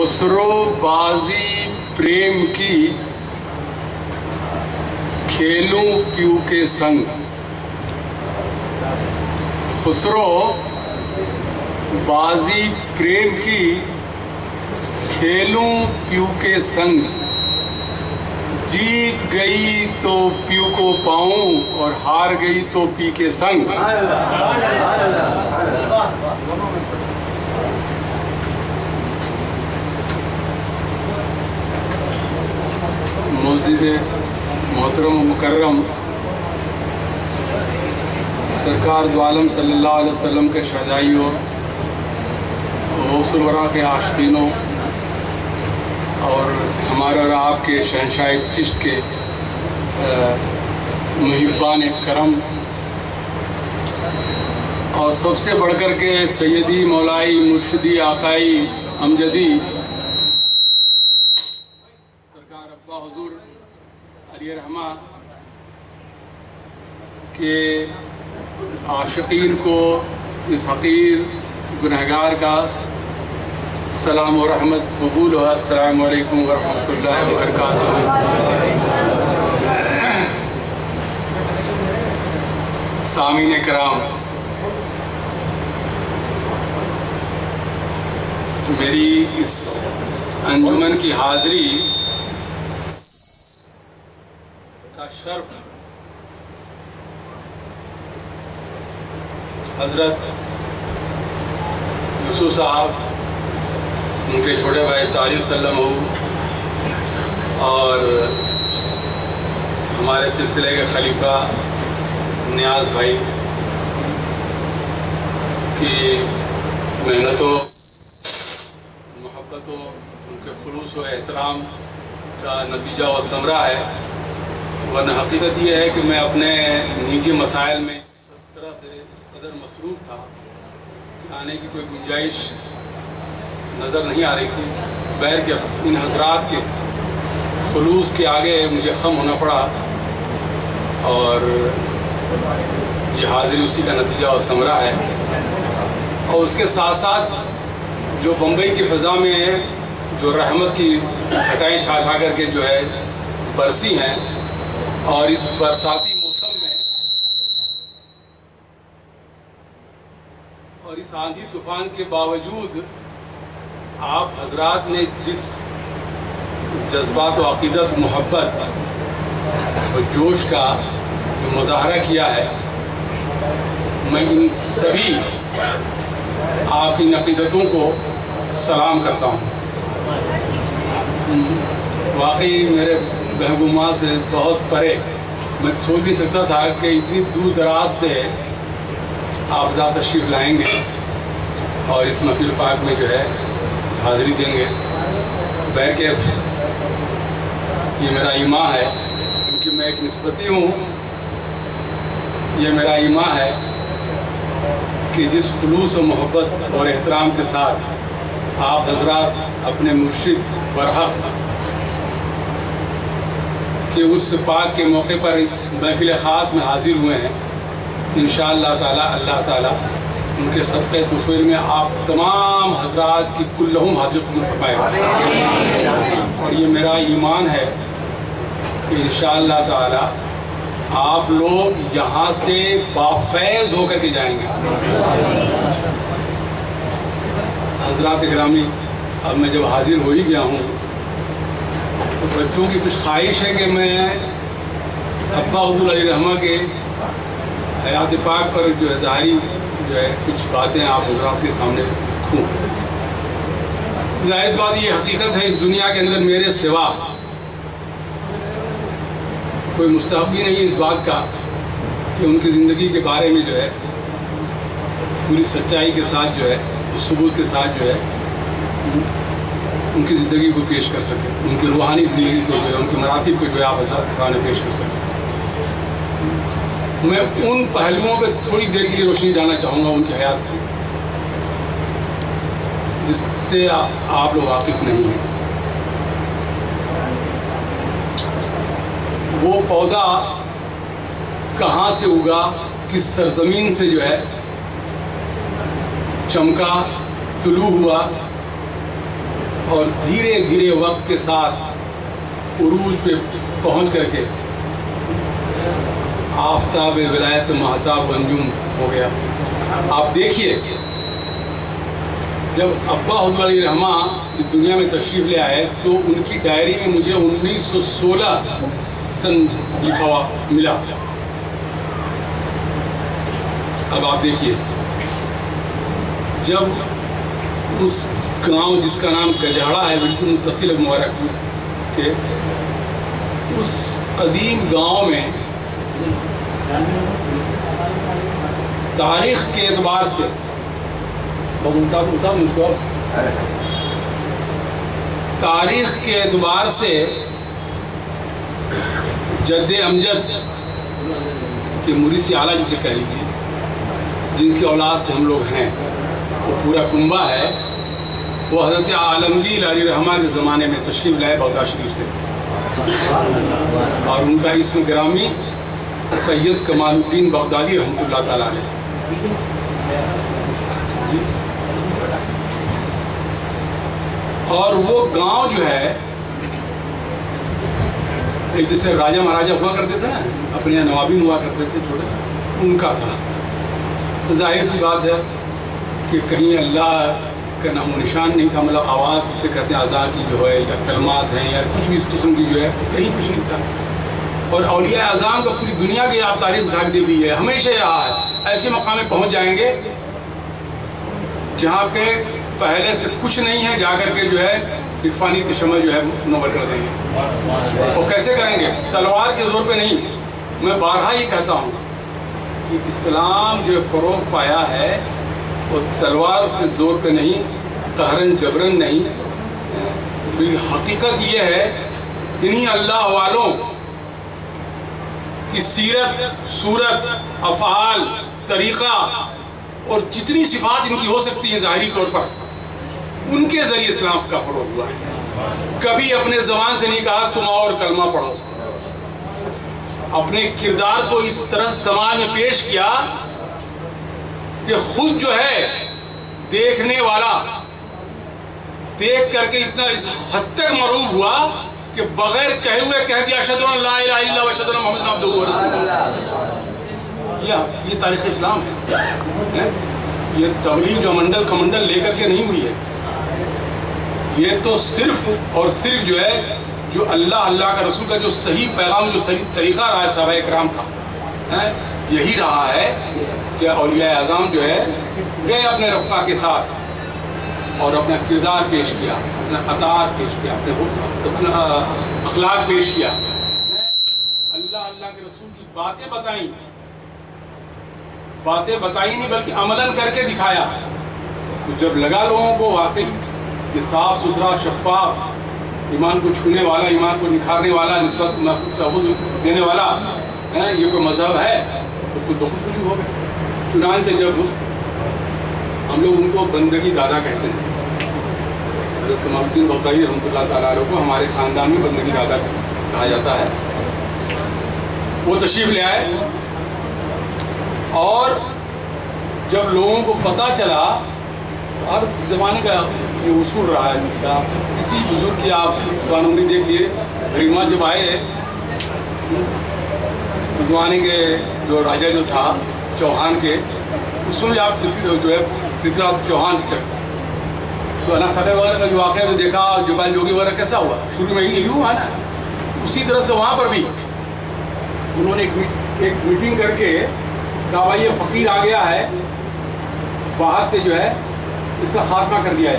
خسرو بازی پریم کی کھیلوں پیو کے سنگ. خسرو بازی پریم کی کھیلوں پیو کے سنگ. جیت گئی تو پیو کو پاؤں اور ہار گئی تو پی کے سنگ. معزز محترم و مکرم سرکار دو عالم صلی اللہ علیہ وسلم کے شہدائیوں، غوث الورا کے عاشقینوں اور ہمارے اور آپ کے شہنشاہ چشت کے محبان کرم، اور سب سے بڑھ کر کے سیدی مولائی مرشدی آقائی امجدی سرکار ابا حضور علی رحمہ کے عاشقین کو اس حقیر گنہگار کا سلام و رحمت قبول ہو. السلام علیکم ورحمۃ اللہ وبرکاتہ. سامعین کرام، میری اس انجمن کی حاضری کا شرف حضرت یوسف صاحب، ان کے چھوٹے بھائی طارق سلم ہو، اور ہمارے سلسلے کے خلیفہ نیاز بھائی کی محنتوں، محبتوں، ان کے خلوص و احترام کا نتیجہ و ثمرہ ہے. ورنہ حقیقت یہ ہے کہ میں اپنے نجی مسائل میں اس طرح سے اس قدر مصروف تھا کہ آنے کی کوئی گنجائش نظر نہیں آ رہی تھی. بہر کہ ان حضرات کے خلوص کے آگے مجھے خم ہونا پڑا، اور یہ حاضری اسی کا نتیجہ اور ثمرہ ہے. اور اس کے ساتھ ساتھ جو بمبئی کی فضا میں جو رحمت کی گھٹائیں چھا چھا کر کے جو ہے برسی ہیں، اور اس برساتی موسم میں اور اس آندھی طوفان کے باوجود آپ حضرات نے جس جذبات و عقیدت، محبت اور جوش کا جو مظاہرہ کیا ہے، میں ان سبھی آپ کی عقیدتوں کو سلام کرتا ہوں. واقعی میرے محبوبہ سے بہت پرے، میں سوچ نہیں سکتا تھا کہ اتنی دور دراز سے آپ ذات تشریف لائیں گے اور اس محفل پاک میں جو ہے حاضری دیں گے. بہرکیف یہ میرا ایمان ہے، کیونکہ میں ایک نسبتی ہوں. یہ میرا ایمان ہے کہ جس خلوص و محبت اور احترام کے ساتھ آپ حضرات اپنے مرشد برحق کہ اس پاک کے موقع پر اس محفل خاص میں حاضر ہوئے ہیں، انشاءاللہ تعالی اللہ تعالی ان کے صدقے طفیل میں آپ تمام حضرات کی کلہم حاضر قبول فرمائے گا. اور یہ میرا ایمان ہے کہ انشاءاللہ تعالی آپ لوگ یہاں سے بافیض ہو کر کے جائیں گے. حضرات گرامی، اب میں جب حاضر ہو ہی گیا ہوں تو بچوں کی کچھ خواہش ہے کہ میں ابا حضور علیہ رحمہ کے حیات پاک پر جو ہے ظاہری جو ہے کچھ باتیں آپ حضرات کے سامنے رکھوں. ظاہر سی بات یہ حقیقت ہے، اس دنیا کے اندر میرے سوا کوئی مستحق بھی نہیں ہے اس بات کا کہ ان کی زندگی کے بارے میں جو ہے پوری سچائی کے ساتھ جو ہے، اس ثبوت کے ساتھ جو ہے ان کی زندگی کو پیش کر سکے، ان کی روحانی زندگی کو جو ہے، ان کے مراتب کو جو ہے آپ حضرات کے سامنے پیش کر سکیں. میں ان پہلوؤں پہ تھوڑی دیر کے لیے روشنی ڈالنا چاہوں گا ان کی حیات سے، جس سے آپ لوگ واقف نہیں ہیں. وہ پودا کہاں سے اگا، کس سرزمین سے جو ہے چمکا، طلوع ہوا، اور دھیرے دھیرے وقت کے ساتھ عروج پہ پہنچ کر کے آفتاب ولایت مہتاب انجم ہو گیا. آپ دیکھیے جب ابا حضور علیہ رحمہ اس دنیا میں تشریف لے آئے تو ان کی ڈائری میں مجھے 1916 سن لکھا ہوا ملا. اب آپ دیکھیے جب اس گاؤں جس کا نام گجاڑا ہے بالکل متصل مبارک کے اس قدیم گاؤں میں تاریخ کے اعتبار سے تاریخ کے اعتبار سے جد امجد کے مریث اعلیٰ جسے کہہ لیجیے جن کی اولاد سے ہم لوگ ہیں وہ پورا کنبہ ہے وہ حضرت عالمگیر علیہ رحمہ کے زمانے میں تشریف لائے بغداد شریف سے اور ان کا اسم گرامی سید کمال الدین بغدادی رحمۃ اللہ تعالیٰ علیہ. اور وہ گاؤں جو ہے ایک جیسے راجہ مہاراجہ ہوا کرتے تھے نا اپنے یہاں نوابین ہوا کرتے تھے چھوٹے ان کا تھا. ظاہر سی بات ہے کہ کہیں اللہ کا نام و نشان نہیں تھا مطلب آواز جسے کہتے ہیں اذان کی جو ہے یا کلمات ہیں یا کچھ بھی اس قسم کی جو ہے کہیں کچھ نہیں تھا. اور اولیاء اعظام کو پوری دنیا کی آپ تاریخ اٹھا کے دے دی ہے ہمیشہ رہا ہے. ایسے مقام میں پہنچ جائیں گے جہاں پہ پہلے سے کچھ نہیں ہے جا کر کے جو ہے عرفانی کی شمع جو ہے نور کر دیں گے. وہ کیسے کریں گے؟ تلوار کے زور پہ نہیں. میں بارہا یہ کہتا ہوں کہ اسلام جو فروغ پایا ہے وہ تلوار کے زور پہ نہیں قہرن جبرن نہیں. حقیقت یہ ہے انہی اللہ والوں کی سیرت صورت افعال طریقہ اور جتنی صفات ان کی ہو سکتی ہیں ظاہری طور پر ان کے ذریعے اسلام کا فروغ ہوا ہے. کبھی اپنے زبان سے نہیں کہا تم اور کلمہ پڑھو. اپنے کردار کو اس طرح سماج میں پیش کیا کہ خود جو ہے دیکھنے والا دیکھ کر کے اتنا اس حد تک مرعوب ہوا کہ بغیر کہے ہوئے کہہ دیا اشہدو ان لا الہ الا اللہ و اشہدو ان محمد عبدہ و رسولہ. یہ تاریخ اسلام ہے. یہ تبلیغ جو منڈل کمنڈل لے کر کے نہیں ہوئی ہے. یہ تو صرف اور صرف جو ہے جو اللہ کا رسول کا جو صحیح پیغام جو صحیح طریقہ رہا ہے صحابہ اکرام کا یہی رہا ہے کہ اولیاء اعظام جو ہے گئے اپنے رفقا کے ساتھ اور اپنا کردار پیش کیا اپنا اطاعت پیش کیا اپنے اخلاق پیش کیا اللہ کے رسول کی باتیں بتائی نہیں بلکہ عملاً کر کے دکھایا. تو جب لگا لوگوں کو واقعی یہ صاف ستھرا شفاف ایمان کو چھونے والا ایمان کو نکھارنے والا نسبت تحفظ دینے والا یہ کوئی مذہب ہے تو خود بخود پوری ہو گئے. چنانچہ جب ہم لوگ ان کو بندگی دادا کہتے ہیں حضرت کمال الدین بغدادی رحمۃ اللہ تعالیٰ علیہ کو ہمارے خاندان میں بندگی دادا کہا جاتا ہے. وہ تشریف لے آئے اور جب لوگوں کو پتہ چلا ہر زمانے کا یہ اصول رہا ہے کسی بزرگ کی آپ سوان عمری دیکھ لیے غریمہ جب آئے اس زمانے کے جو راجہ جو تھا چوہان کے اس میں بھی آپ جو ہے پرتھوی راج چوہان سے تو انا ساگر وغیرہ کا جو واقعہ جو دیکھا جو بال جوگی وغیرہ کیسا ہوا شروع میں یہی ہوا نا اسی طرح سے وہاں پر بھی انہوں نے ایک میٹنگ کر کے کہا بھائی یہ فقیر آ گیا ہے باہر سے جو ہے اس کا خاتمہ کر دیا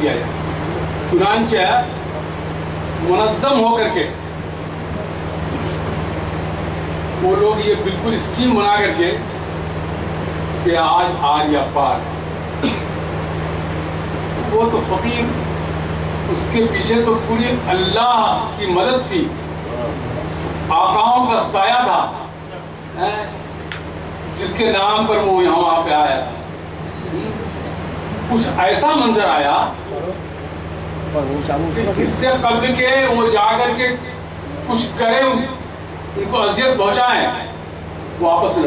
جائے چنانچہ منظم ہو کر کے وہ لوگ یہ بالکل اسکیم بنا کر کے کہ آج آر یا پار وہ تو فقیر اس کے پیچھے تو پوری اللہ کی مدد تھی آقاؤں کا سایہ تھا جس کے نام پر وہ وہاں پہ آیا تھا. کچھ ایسا منظر آیا اس سے قبل کے وہ جا کر کے کچھ کریں ان کو اذیت پہنچائیں وہ آپس میں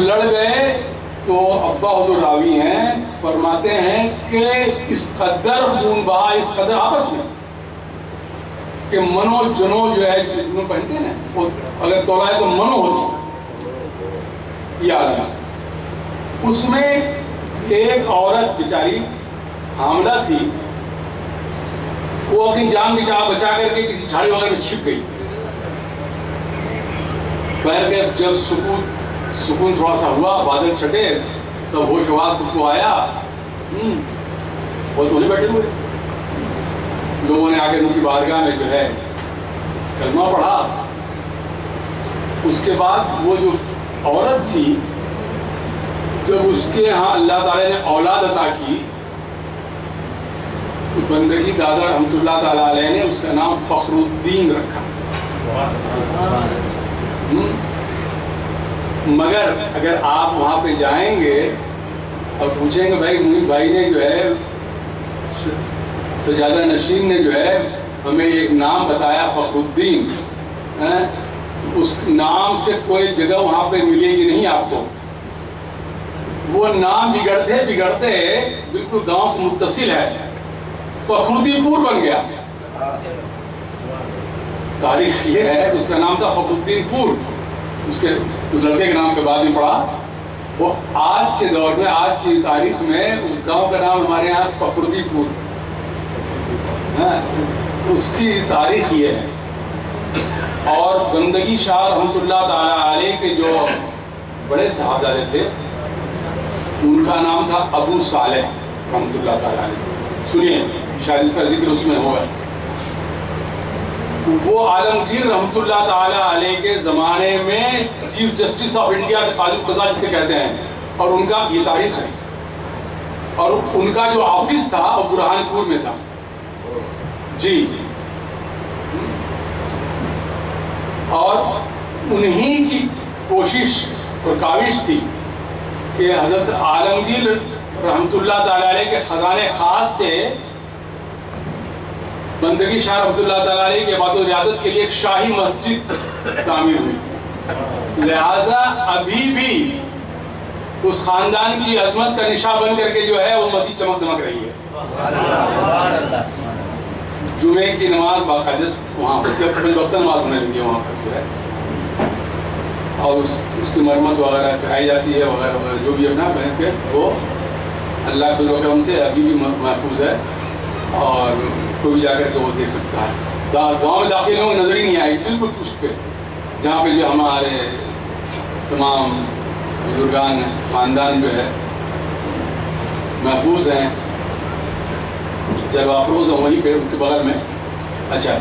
لڑ گئے تو ابا حضور راوی ہیں، فرماتے ہیں کہ اس قدر خون بہا، اس قدر آپس میں کہ منو جنو جو ہے جو پہنتے ہیں نا، اگر تولا ہے تو منو ہوتی یہ عالم۔ اس میں ایک عورت بیچاری حاملہ تھی، وہ اپنی جان بچا کر کے کسی جھاڑی وغیرہ میں چھپ گئی۔ پہل کے جب سکون تھوڑا سا ہوا، بادل چھٹے، سب ہوش آواز سب کو آیا، وہ تو نہیں بیٹھے ہوئے، لوگوں نے آ کے ان کی بارگاہ میں جو ہے کلمہ پڑھا۔ اس کے بعد وہ جو عورت تھی، جب اس کے ہاں اللہ تعالیٰ نے اولاد عطا کی تو بندگی دادا رحمۃ اللہ تعالیٰ علیہ نے اس کا نام فخر الدین رکھا۔ مگر اگر آپ وہاں پہ جائیں گے اور پوچھیں گے بھائی موین بھائی نے جو ہے، سجادہ نشین نے جو ہے ہمیں ایک نام بتایا فخر الدین، اس نام سے کوئی جگہ وہاں پہ ملے گی نہیں آپ کو۔ وہ نام بگڑتے بالکل گاؤں سے متصل ہے، فخرودی پور بن گیا۔ تاریخ یہ ہے کہ اس کا نام تھا فخر الدین پور، اس کے لڑکے کے نام کے بعد میں پڑھا۔ وہ آج کے دور میں، آج کی تاریخ میں اس گاؤں کا نام ہمارے یہاں فخرودی پور، اس کی تاریخ یہ ہے۔ اور بندگی شاہ رحمۃ اللہ تعالیٰ علیہ کے جو بڑے صاحبزادے تھے، ان کا نام تھا ابو صالح رحمۃ اللہ تعالیٰ علیہ۔ سنیے، شاید اس کا ذکر اس میں ہوگا۔ وہ عالمگیر رحمۃ اللہ تعالیٰ علیہ کے زمانے میں چیف جسٹس آف انڈیا کے قاضی قضا جسے کہتے ہیں، اور ان کا یہ تاریخ ہے۔ اور ان کا جو آفس تھا وہ برہان پور میں تھا جی، اور انہی کی کوشش اور کاوش تھی کہ حضرت عالمگیر رحمۃ اللہ تعالیٰ علیہ کے خزانے خاص سے بندگی شاہ رحمۃ اللہ تعالیٰ علیہ کے عبادت و ریاضت کے لیے ایک شاہی مسجد تعمیر ہوئی۔ لہٰذا ابھی بھی اس خاندان کی عظمت کا نشان بن کر کے جو ہے وہ مسجد چمک دمک رہی ہے۔ جمعے کی نماز باقاعدہ وہاں وقت نماز ہونے لگی ہے وہاں پر جو ہے، اور اس کی مرمت وغیرہ کرائی جاتی ہے وغیرہ وغیرہ، جو بھی اپنا بہن کے وہ اللہ کے فضل و کرم سے ابھی بھی محفوظ ہے، اور کوئی بھی جا کر کے وہ دیکھ سکتا ہے۔ گاؤں میں داخل ہوں نظر ہی نہیں آئی، بالکل پشت پہ جہاں پہ جو ہمارے تمام بزرگان خاندان جو ہے محفوظ ہیں، جب افروز ہیں وہیں پہ ان کے بغل میں۔ اچھا،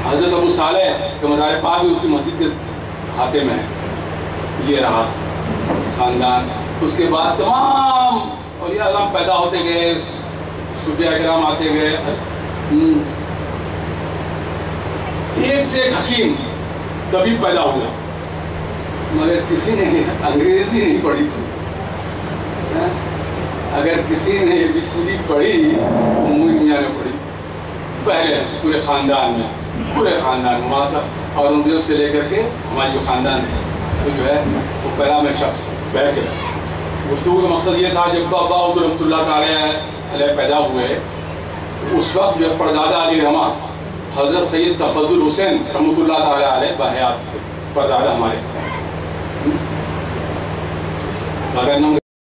حضرت ابو صالح کا مزار پاک بھی اسی مسجد کے ہاتھے میں ہے۔ یہ رہا خاندان۔ اس کے بعد تمام اولیاء اللہ پیدا ہوتے گئے، صوفیاء کرام آتے گئے، ایک سے ایک حکیم کبھی پیدا ہوا، مگر کسی نے انگریزی نہیں پڑھی تھی۔ اگر کسی نے ABCD پڑھی تو موین میاں نے پڑھی پہلے، پورے خاندان میں وہاں سے اورنگزیب سے لے کر کے ہمارے جو خاندان ہے تو جو ہے وہ پہلا میں شخص بیٹھ گیا۔ گفتگو کا مقصد یہ تھا جب ابا حضور رحمۃ اللہ تعالیٰ علیہ پیدا ہوئے، اس وقت جو پردادا علی رما حضرت سید تفضل حسین رحمۃ اللہ تعالیٰ علیہ بحیات تھے، پردادا ہمارے۔